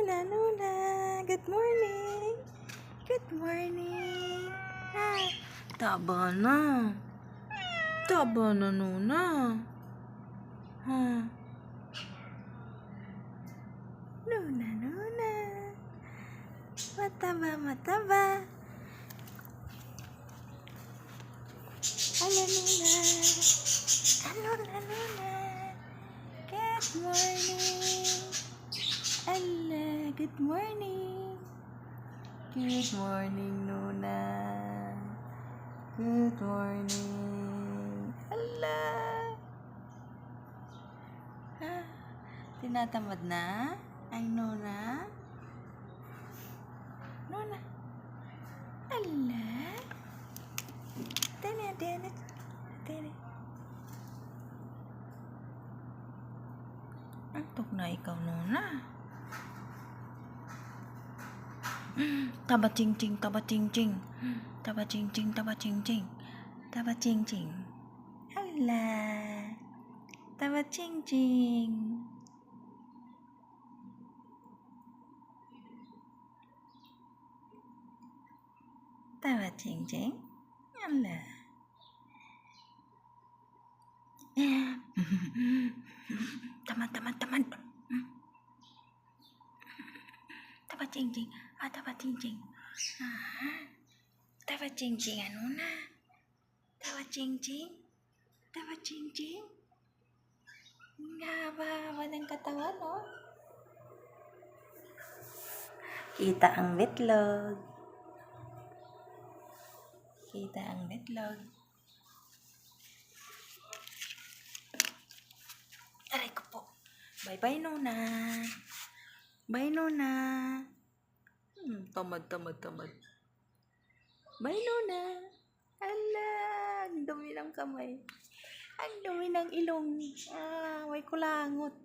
Nuna. Good morning. Good morning. Taba na. Taba na, Nuna. Nuna. Mataba. Hello, Nuna. Good morning. Hello, good morning. Good morning, Nuna. Good morning. Hello. Tinatamad na? Ay, Nuna? Nuna? Hello? Tene. Antok na ikaw, Nuna. Taba ching ching. Hala. Taba ching ching. Hala. Tamad. Taba ching ching. Taba ching ching, ano na? Taba ching ching. Haba ng katawan, no? Kita ang metlog. Aray ko po. Bye-bye, Nuna. Bye, Nuna. Tamad. Bye, Nuna. Hala, ang dumi ng kamay. Ang dumi ng ilong. May kulangot.